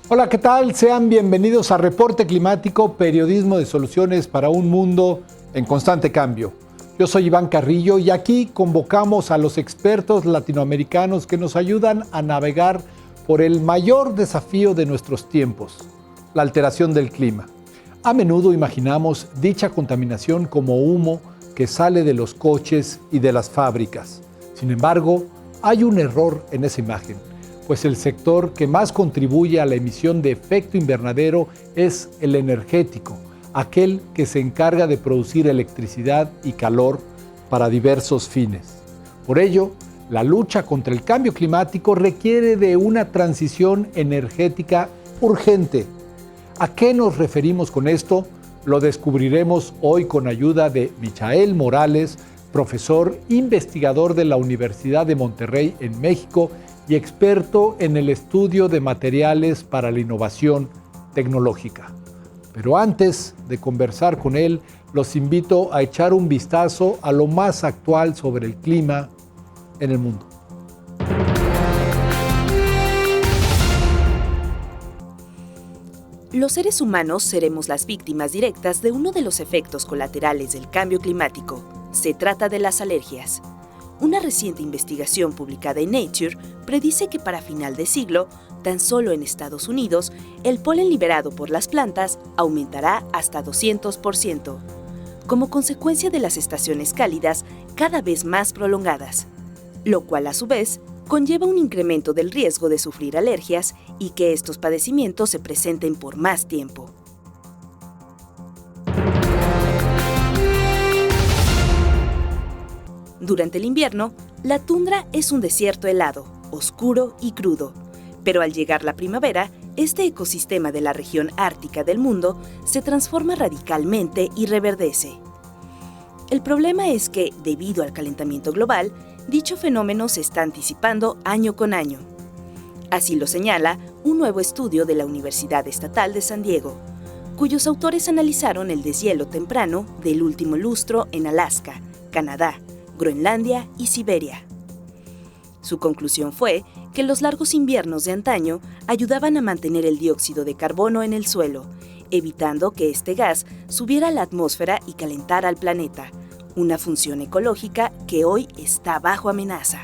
Hola, ¿qué tal? Sean bienvenidos a Reporte Climático, periodismo de soluciones para un mundo en constante cambio. Yo soy Iván Carrillo y aquí convocamos a los expertos latinoamericanos que nos ayudan a navegar por el mayor desafío de nuestros tiempos, la alteración del clima. A menudo imaginamos dicha contaminación como humo que sale de los coches y de las fábricas. Sin embargo, hay un error en esa imagen, pues el sector que más contribuye a la emisión de efecto invernadero es el energético, aquel que se encarga de producir electricidad y calor para diversos fines. Por ello, la lucha contra el cambio climático requiere de una transición energética urgente. ¿A qué nos referimos con esto? Lo descubriremos hoy con ayuda de Michael Morales, profesor investigador de la Universidad de Monterrey en México y experto en el estudio de materiales para la innovación tecnológica. Pero antes de conversar con él, los invito a echar un vistazo a lo más actual sobre el clima en el mundo. Los seres humanos seremos las víctimas directas de uno de los efectos colaterales del cambio climático. Se trata de las alergias. Una reciente investigación publicada en Nature predice que para final de siglo, tan solo en Estados Unidos, el polen liberado por las plantas aumentará hasta 200%, como consecuencia de las estaciones cálidas cada vez más prolongadas, lo cual a su vez conlleva un incremento del riesgo de sufrir alergias y que estos padecimientos se presenten por más tiempo. Durante el invierno, la tundra es un desierto helado, oscuro y crudo, pero al llegar la primavera, este ecosistema de la región ártica del mundo se transforma radicalmente y reverdece. El problema es que, debido al calentamiento global, dicho fenómeno se está anticipando año con año. Así lo señala un nuevo estudio de la Universidad Estatal de San Diego, cuyos autores analizaron el deshielo temprano del último lustro en Alaska, Canadá, Groenlandia y Siberia. Su conclusión fue que los largos inviernos de antaño ayudaban a mantener el dióxido de carbono en el suelo, evitando que este gas subiera a la atmósfera y calentara al planeta, una función ecológica que hoy está bajo amenaza.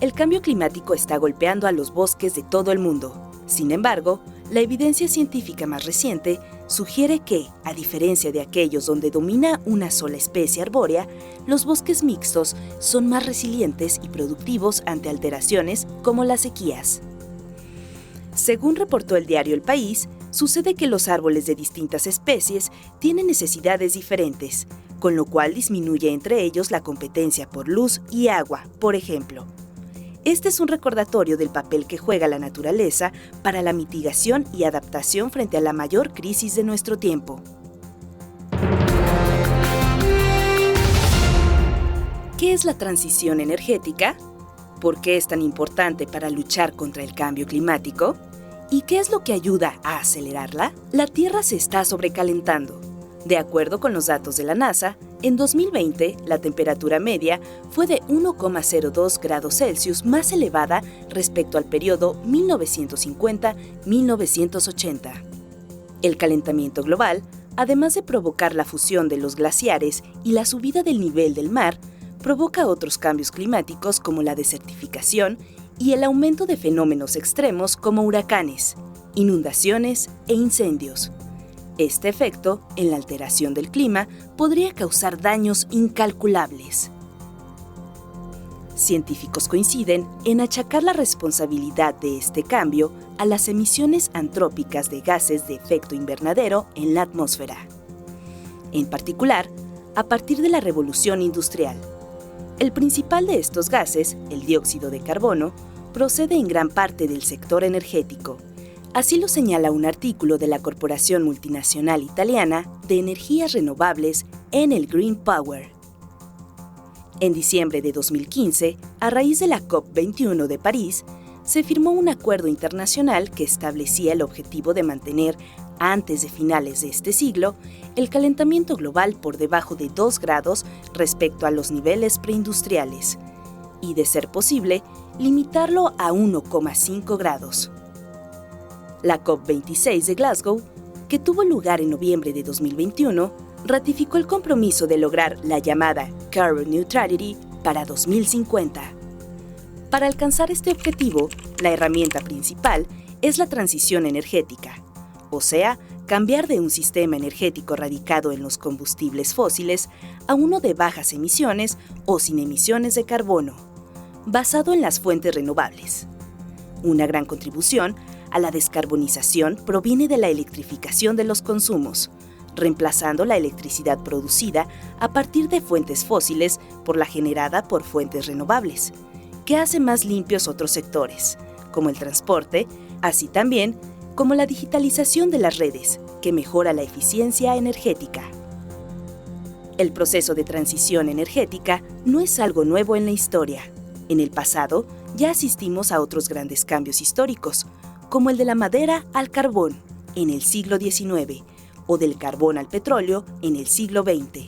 El cambio climático está golpeando a los bosques de todo el mundo. Sin embargo, la evidencia científica más reciente sugiere que, a diferencia de aquellos donde domina una sola especie arbórea, los bosques mixtos son más resilientes y productivos ante alteraciones como las sequías. Según reportó el diario El País, sucede que los árboles de distintas especies tienen necesidades diferentes, con lo cual disminuye entre ellos la competencia por luz y agua, por ejemplo. Este es un recordatorio del papel que juega la naturaleza para la mitigación y adaptación frente a la mayor crisis de nuestro tiempo. ¿Qué es la transición energética? ¿Por qué es tan importante para luchar contra el cambio climático? ¿Y qué es lo que ayuda a acelerarla? La Tierra se está sobrecalentando. De acuerdo con los datos de la NASA, en 2020 la temperatura media fue de 1,02 grados Celsius más elevada respecto al periodo 1950-1980. El calentamiento global, además de provocar la fusión de los glaciares y la subida del nivel del mar, provoca otros cambios climáticos como la desertificación y el aumento de fenómenos extremos como huracanes, inundaciones e incendios. Este efecto, en la alteración del clima, podría causar daños incalculables. Científicos coinciden en achacar la responsabilidad de este cambio a las emisiones antrópicas de gases de efecto invernadero en la atmósfera. En particular, a partir de la revolución industrial. El principal de estos gases, el dióxido de carbono, procede en gran parte del sector energético. Así lo señala un artículo de la corporación multinacional italiana de energías renovables Enel Green Power. En diciembre de 2015, a raíz de la COP21 de París, se firmó un acuerdo internacional que establecía el objetivo de mantener, antes de finales de este siglo, el calentamiento global por debajo de 2 grados respecto a los niveles preindustriales, y, de ser posible, limitarlo a 1,5 grados. La COP26 de Glasgow, que tuvo lugar en noviembre de 2021, ratificó el compromiso de lograr la llamada Carbon Neutrality para 2050. Para alcanzar este objetivo, la herramienta principal es la transición energética, o sea, cambiar de un sistema energético radicado en los combustibles fósiles a uno de bajas emisiones o sin emisiones de carbono, basado en las fuentes renovables. Una gran contribución a la descarbonización proviene de la electrificación de los consumos, reemplazando la electricidad producida a partir de fuentes fósiles por la generada por fuentes renovables, que hace más limpios otros sectores, como el transporte, así también como la digitalización de las redes, que mejora la eficiencia energética. El proceso de transición energética no es algo nuevo en la historia. En el pasado ya asistimos a otros grandes cambios históricos, como el de la madera al carbón en el siglo XIX o del carbón al petróleo en el siglo XX.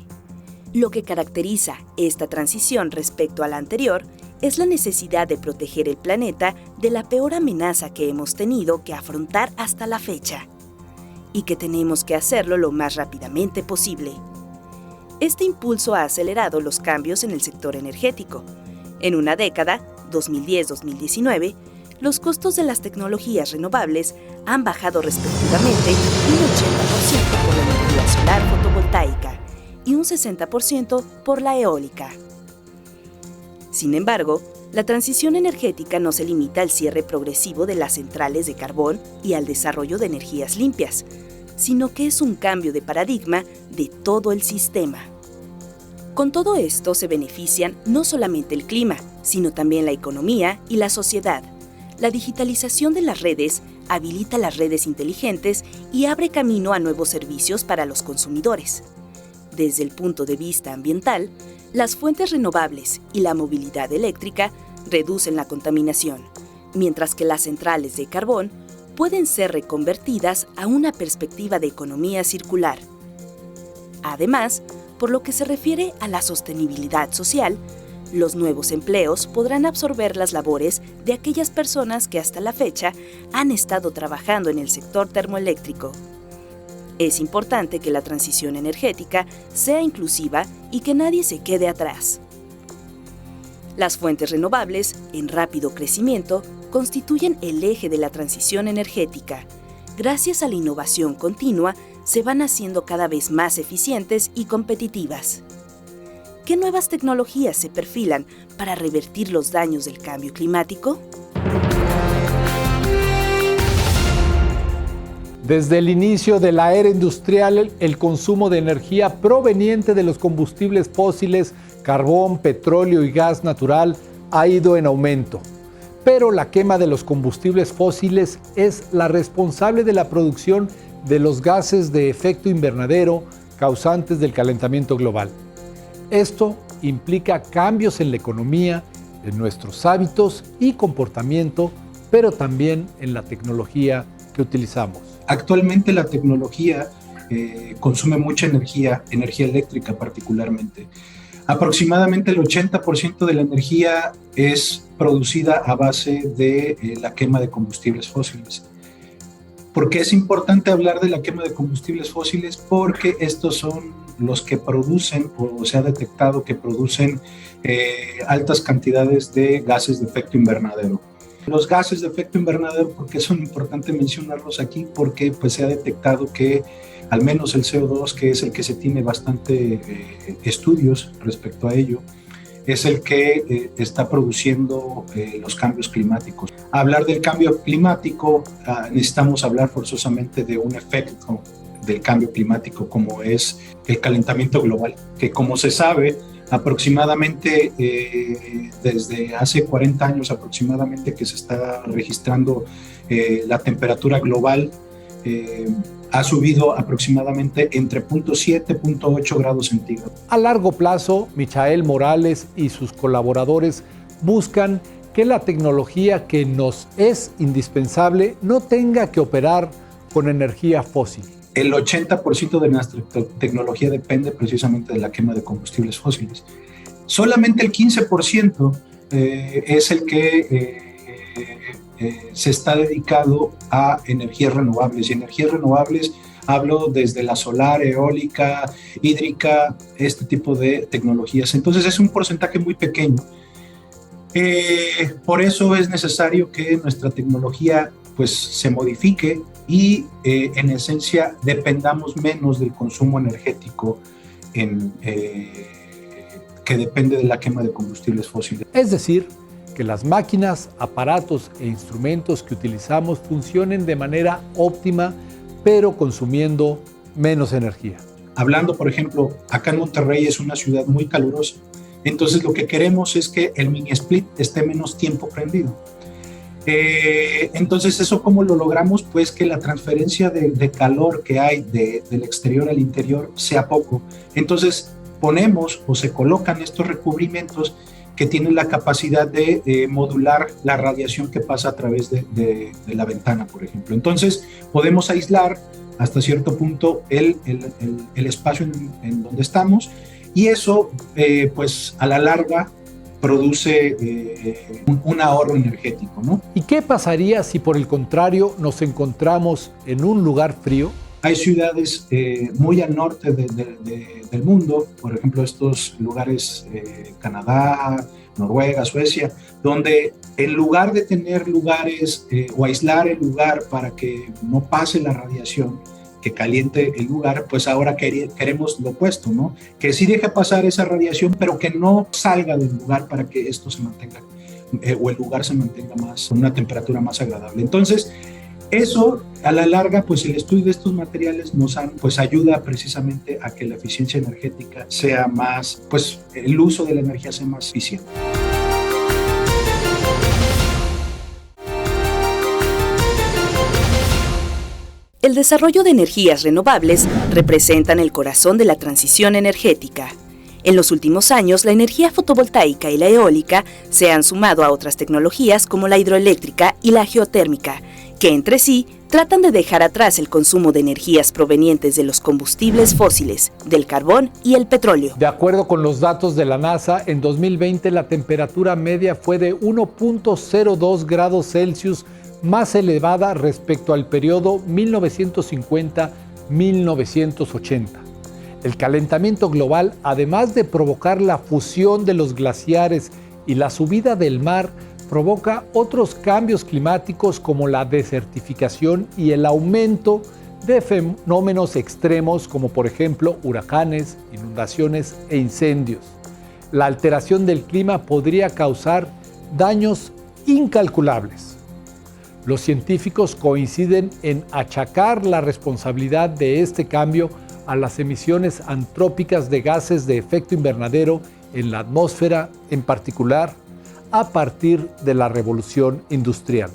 Lo que caracteriza esta transición respecto a la anterior es la necesidad de proteger el planeta de la peor amenaza que hemos tenido que afrontar hasta la fecha, y que tenemos que hacerlo lo más rápidamente posible. Este impulso ha acelerado los cambios en el sector energético. En una década, 2010-2019, los costos de las tecnologías renovables han bajado respectivamente un 80% por la energía solar fotovoltaica y un 60% por la eólica. Sin embargo, la transición energética no se limita al cierre progresivo de las centrales de carbón y al desarrollo de energías limpias, sino que es un cambio de paradigma de todo el sistema. Con todo esto se benefician no solamente el clima, sino también la economía y la sociedad. La digitalización de las redes habilita las redes inteligentes y abre camino a nuevos servicios para los consumidores. Desde el punto de vista ambiental, las fuentes renovables y la movilidad eléctrica reducen la contaminación, mientras que las centrales de carbón pueden ser reconvertidas a una perspectiva de economía circular. Además, por lo que se refiere a la sostenibilidad social, los nuevos empleos podrán absorber las labores de aquellas personas que hasta la fecha han estado trabajando en el sector termoeléctrico. Es importante que la transición energética sea inclusiva y que nadie se quede atrás. Las fuentes renovables, en rápido crecimiento, constituyen el eje de la transición energética. Gracias a la innovación continua, se van haciendo cada vez más eficientes y competitivas. ¿Qué nuevas tecnologías se perfilan para revertir los daños del cambio climático? Desde el inicio de la era industrial, el consumo de energía proveniente de los combustibles fósiles, carbón, petróleo y gas natural ha ido en aumento. Pero la quema de los combustibles fósiles es la responsable de la producción de los gases de efecto invernadero causantes del calentamiento global. Esto implica cambios en la economía, en nuestros hábitos y comportamiento, pero también en la tecnología que utilizamos. Actualmente la tecnología consume mucha energía eléctrica particularmente. Aproximadamente el 80% de la energía es producida a base de la quema de combustibles fósiles. ¿Por qué es importante hablar de la quema de combustibles fósiles? Porque estos son los que producen, o se ha detectado que producen altas cantidades de gases de efecto invernadero. Los gases de efecto invernadero, ¿por qué son importantes mencionarlos aquí? Porque pues, se ha detectado que al menos el CO2, que es el que se tiene bastante estudios respecto a ello, es el que está produciendo los cambios climáticos. Hablar del cambio climático, necesitamos hablar forzosamente de un efecto del cambio climático como es el calentamiento global, que como se sabe, aproximadamente desde hace 40 años aproximadamente que se está registrando la temperatura global ha subido aproximadamente entre 0.7 y 0.8 grados centígrados. A largo plazo, Michael Morales y sus colaboradores buscan que la tecnología que nos es indispensable no tenga que operar con energía fósil. El 80% de nuestra tecnología depende precisamente de la quema de combustibles fósiles. Solamente el 15% es el que se está dedicado a energías renovables. Y energías renovables hablo desde la solar, eólica, hídrica, este tipo de tecnologías. Entonces es un porcentaje muy pequeño. Por eso es necesario que nuestra tecnología pues se modifique y en esencia dependamos menos del consumo energético que depende de la quema de combustibles fósiles. Es decir, que las máquinas, aparatos e instrumentos que utilizamos funcionen de manera óptima, pero consumiendo menos energía. Hablando, por ejemplo, acá en Monterrey es una ciudad muy calurosa, entonces lo que queremos es que el mini split esté menos tiempo prendido. Entonces, ¿eso cómo lo logramos? Pues que la transferencia de calor que hay del exterior al interior sea poco. Entonces, ponemos o se colocan estos recubrimientos que tienen la capacidad de modular la radiación que pasa a través de la ventana, por ejemplo. Entonces, podemos aislar hasta cierto punto el espacio en donde estamos, y eso, pues, a la larga produce un ahorro energético, ¿no? ¿Y qué pasaría si, por el contrario, nos encontramos en un lugar frío? Hay ciudades muy al norte del mundo, por ejemplo, estos lugares, Canadá, Noruega, Suecia, donde en lugar de tener lugares o aislar el lugar para que no pase la radiación que caliente el lugar, pues ahora queremos lo opuesto, ¿no? Que sí deje pasar esa radiación, pero que no salga del lugar para que esto se mantenga, o el lugar se mantenga más, con una temperatura más agradable. Entonces, eso a la larga, pues el estudio de estos materiales pues ayuda precisamente a que la eficiencia energética sea más, pues el uso de la energía sea más eficiente. El desarrollo de energías renovables representan el corazón de la transición energética. En los últimos años, la energía fotovoltaica y la eólica se han sumado a otras tecnologías como la hidroeléctrica y la geotérmica, que entre sí tratan de dejar atrás el consumo de energías provenientes de los combustibles fósiles, del carbón y el petróleo. De acuerdo con los datos de la NASA, en 2020 la temperatura media fue de 1.02 grados Celsius, más elevada respecto al periodo 1950-1980. El calentamiento global, además de provocar la fusión de los glaciares y la subida del mar, provoca otros cambios climáticos como la desertificación y el aumento de fenómenos extremos como por ejemplo huracanes, inundaciones e incendios. La alteración del clima podría causar daños incalculables. Los científicos coinciden en achacar la responsabilidad de este cambio a las emisiones antrópicas de gases de efecto invernadero en la atmósfera, en particular a partir de la revolución industrial.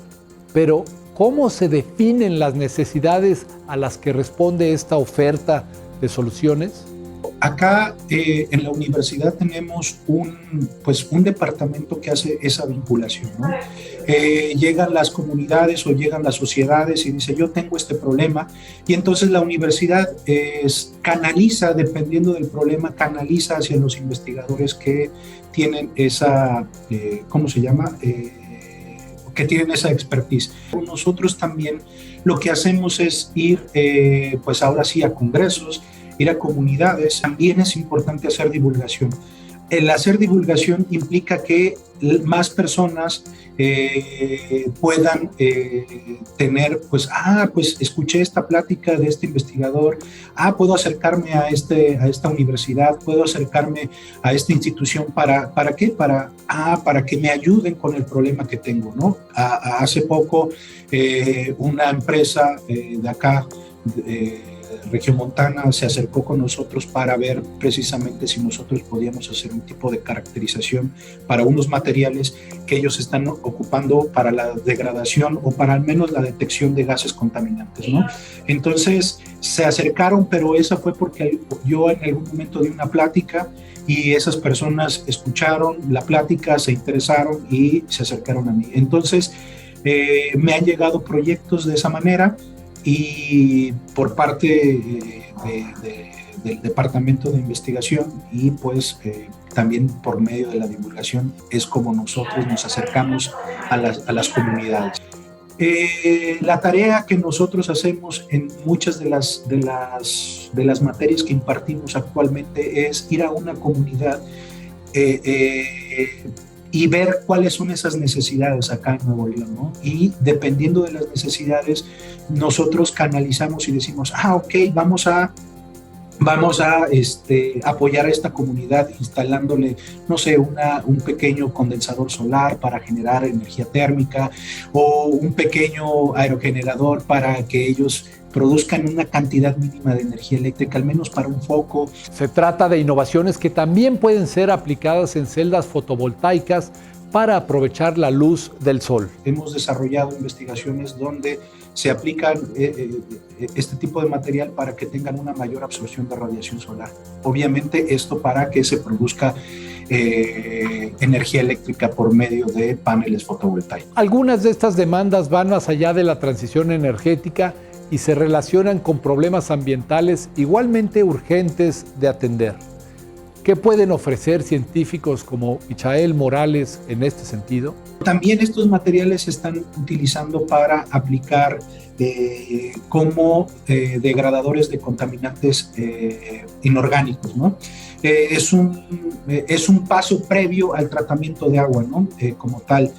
Pero, ¿cómo se definen las necesidades a las que responde esta oferta de soluciones? Acá en la universidad tenemos un departamento que hace esa vinculación, ¿no? Llegan las comunidades o llegan las sociedades y dice, yo tengo este problema, y entonces la universidad canaliza, dependiendo del problema, canaliza hacia los investigadores que tienen esa, que tienen esa expertise. Nosotros también lo que hacemos es ir, pues ahora sí, a congresos, ir a comunidades. También es importante hacer divulgación. El hacer divulgación implica que más personas puedan tener, pues escuché esta plática de este investigador, puedo acercarme a esta universidad, puedo acercarme a esta institución, ¿para qué? Para que me ayuden con el problema que tengo, ¿no? Hace poco una empresa de acá, Regiomontana, se acercó con nosotros para ver precisamente si nosotros podíamos hacer un tipo de caracterización para unos materiales que ellos están ocupando para la degradación o para al menos la detección de gases contaminantes, ¿no? Entonces se acercaron, pero eso fue porque yo en algún momento di una plática y esas personas escucharon la plática, se interesaron y se acercaron a mí. Entonces me han llegado proyectos de esa manera, y por parte del Departamento de Investigación, y pues también por medio de la divulgación es como nosotros nos acercamos a las comunidades. La tarea que nosotros hacemos en muchas de las materias que impartimos actualmente es ir a una comunidad y ver cuáles son esas necesidades acá en Nuevo León, ¿no? Y dependiendo de las necesidades, nosotros canalizamos y decimos, ok, vamos a apoyar a esta comunidad instalándole, no sé, un pequeño condensador solar para generar energía térmica o un pequeño aerogenerador para que ellos produzcan una cantidad mínima de energía eléctrica, al menos para un foco. Se trata de innovaciones que también pueden ser aplicadas en celdas fotovoltaicas para aprovechar la luz del sol. Hemos desarrollado investigaciones donde se aplican este tipo de material para que tengan una mayor absorción de radiación solar. Obviamente esto para que se produzca energía eléctrica por medio de paneles fotovoltaicos. Algunas de estas demandas van más allá de la transición energética y se relacionan con problemas ambientales igualmente urgentes de atender. ¿Qué pueden ofrecer científicos como Michael Morales en este sentido? También estos materiales se están utilizando para aplicar como degradadores de contaminantes inorgánicos, ¿no? Es un paso previo al tratamiento de agua, ¿no? Como tal.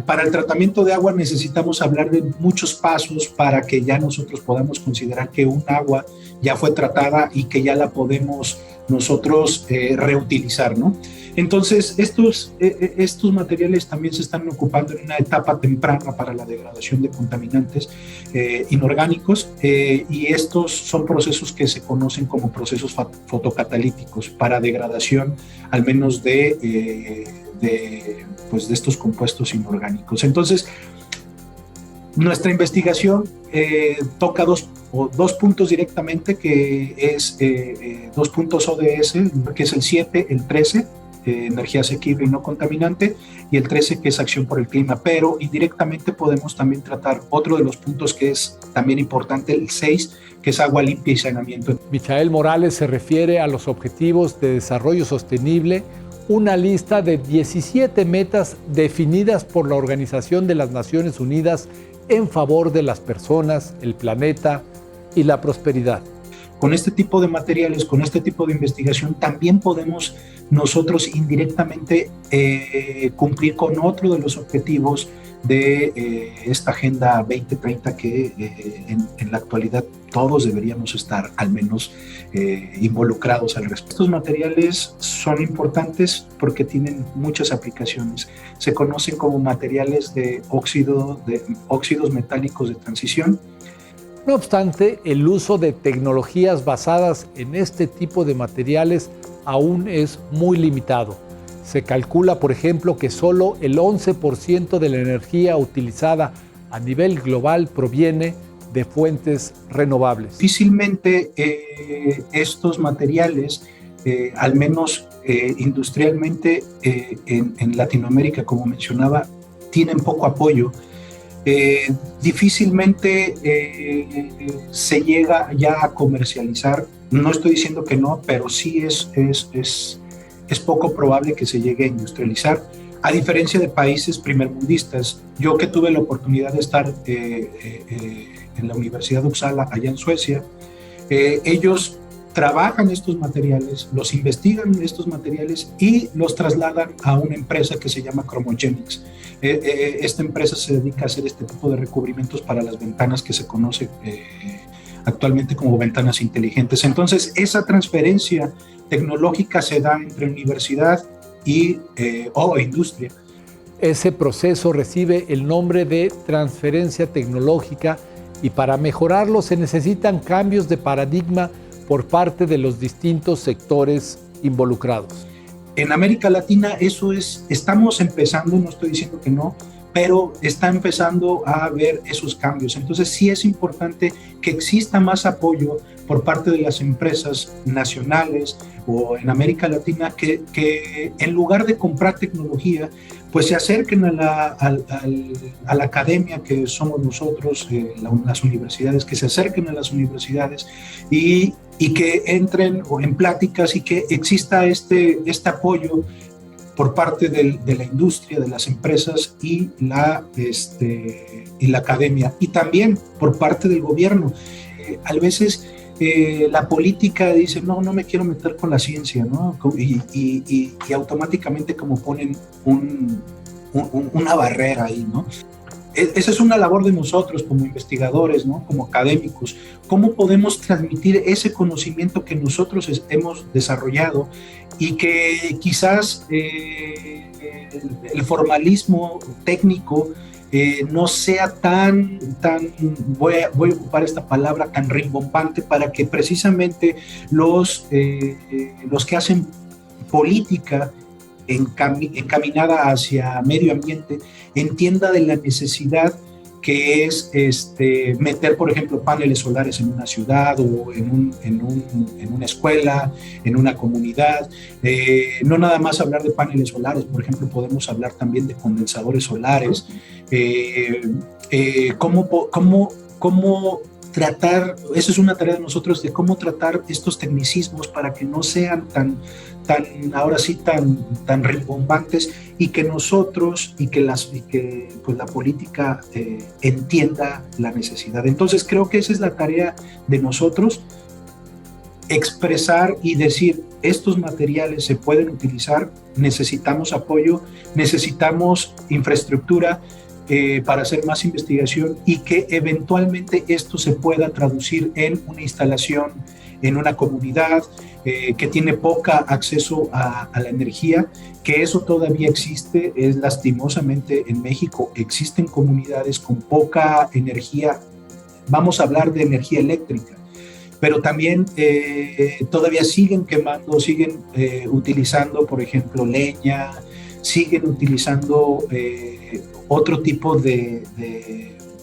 Para el tratamiento de agua necesitamos hablar de muchos pasos para que ya nosotros podamos considerar que un agua ya fue tratada y que ya la podemos nosotros reutilizar, ¿no? Entonces, estos materiales también se están ocupando en una etapa temprana para la degradación de contaminantes inorgánicos y estos son procesos que se conocen como procesos fotocatalíticos para degradación al menos de estos compuestos inorgánicos. Entonces, nuestra investigación toca dos puntos directamente, que es 2 puntos ODS, que es el 7, el 13, energía asequible y no contaminante, y el 13, que es acción por el clima, pero indirectamente podemos también tratar otro de los puntos que es también importante, el 6, que es agua limpia y saneamiento. Michael Morales se refiere a los objetivos de desarrollo sostenible, una lista de 17 metas definidas por la Organización de las Naciones Unidas en favor de las personas, el planeta y la prosperidad. Con este tipo de materiales, con este tipo de investigación, también podemos nosotros indirectamente cumplir con otro de los objetivos de esta Agenda 2030 que en la actualidad todos deberíamos estar al menos involucrados al respecto. Estos materiales son importantes porque tienen muchas aplicaciones. Se conocen como materiales de óxidos metálicos de transición. No obstante, el uso de tecnologías basadas en este tipo de materiales aún es muy limitado. Se calcula, por ejemplo, que solo el 11% de la energía utilizada a nivel global proviene de fuentes renovables. Difícilmente estos materiales, al menos industrialmente en Latinoamérica, como mencionaba, tienen poco apoyo. Difícilmente se llega ya a comercializar. No estoy diciendo que no, pero sí es poco probable que se llegue a industrializar, a diferencia de países primermundistas. Yo que tuve la oportunidad de estar en la Universidad de Uppsala, allá en Suecia, ellos trabajan estos materiales, los investigan estos materiales y los trasladan a una empresa que se llama Chromogenics. Esta empresa se dedica a hacer este tipo de recubrimientos para las ventanas que se conoce actualmente como ventanas inteligentes. Entonces, esa transferencia tecnológica se da entre universidad y industria. Ese proceso recibe el nombre de transferencia tecnológica y para mejorarlo se necesitan cambios de paradigma por parte de los distintos sectores involucrados. En América Latina estamos empezando, no estoy diciendo que no, pero está empezando a ver esos cambios. Entonces sí es importante que exista más apoyo por parte de las empresas nacionales o en América Latina que en lugar de comprar tecnología, pues se acerquen a la academia que somos nosotros, las universidades, que se acerquen a las universidades y que entren en pláticas y que exista este apoyo por parte de la industria, de las empresas y la academia, y también por parte del gobierno. A veces la política dice, no me quiero meter con la ciencia, ¿no? Y automáticamente como ponen una barrera ahí, ¿no? Esa es una labor de nosotros como investigadores, ¿no? Como académicos. ¿Cómo podemos transmitir ese conocimiento que nosotros hemos desarrollado y que quizás el formalismo técnico no sea tan voy a ocupar esta palabra, tan rimbombante, para que precisamente los que hacen política encaminada hacia medio ambiente entienda de la necesidad que es meter, por ejemplo, paneles solares en una ciudad o en una escuela, en una comunidad. No nada más hablar de paneles solares, por ejemplo, podemos hablar también de condensadores solares. Cómo tratar, esa es una tarea de nosotros, de cómo tratar estos tecnicismos para que no sean ahora sí tan rimbombantes, y que nosotros y que pues la política entienda la necesidad. Entonces creo que esa es la tarea de nosotros, expresar y decir, estos materiales se pueden utilizar, necesitamos apoyo, necesitamos infraestructura para hacer más investigación, y que eventualmente esto se pueda traducir en una instalación en una comunidad que tiene poca acceso a la energía, que eso todavía existe, es lastimosamente en México, existen comunidades con poca energía, vamos a hablar de energía eléctrica, pero también todavía siguen quemando, siguen utilizando, por ejemplo, leña, siguen utilizando otro tipo de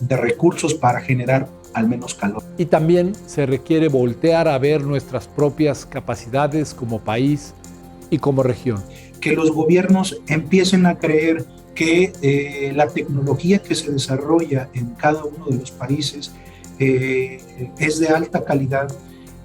recursos para generar al menos calor. Y también se requiere voltear a ver nuestras propias capacidades como país y como región. Que los gobiernos empiecen a creer que la tecnología que se desarrolla en cada uno de los países es de alta calidad.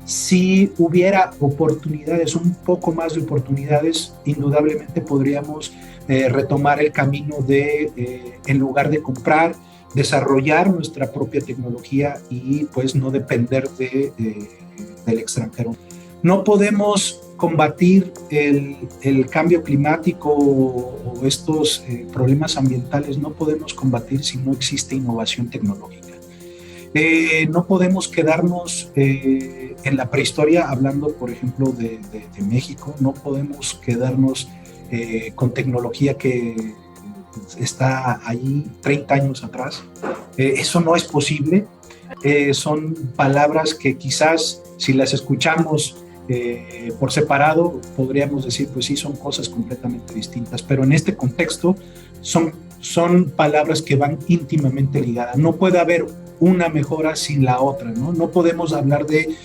Si hubiera oportunidades, un poco más de oportunidades, indudablemente podríamos retomar el camino de, en lugar de comprar, desarrollar nuestra propia tecnología y pues no depender del extranjero. No podemos combatir el cambio climático o estos problemas ambientales, no podemos combatir si no existe innovación tecnológica. No podemos quedarnos en la prehistoria, hablando por ejemplo de México, no podemos quedarnos con tecnología que está ahí 30 años atrás. Eso no es posible. Son palabras que quizás si las escuchamos por separado podríamos decir, pues sí, son cosas completamente distintas, pero en este contexto son palabras que van íntimamente ligadas. No puede haber una mejora sin la otra, ¿no? No podemos hablar de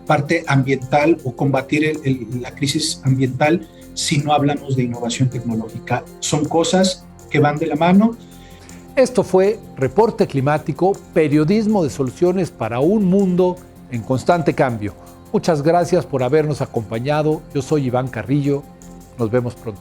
parte ambiental o combatir la crisis ambiental si no hablamos de innovación tecnológica. Son cosas que van de la mano. Esto fue Reporte Climático, periodismo de soluciones para un mundo en constante cambio. Muchas gracias por habernos acompañado. Yo soy Iván Carrillo. Nos vemos pronto.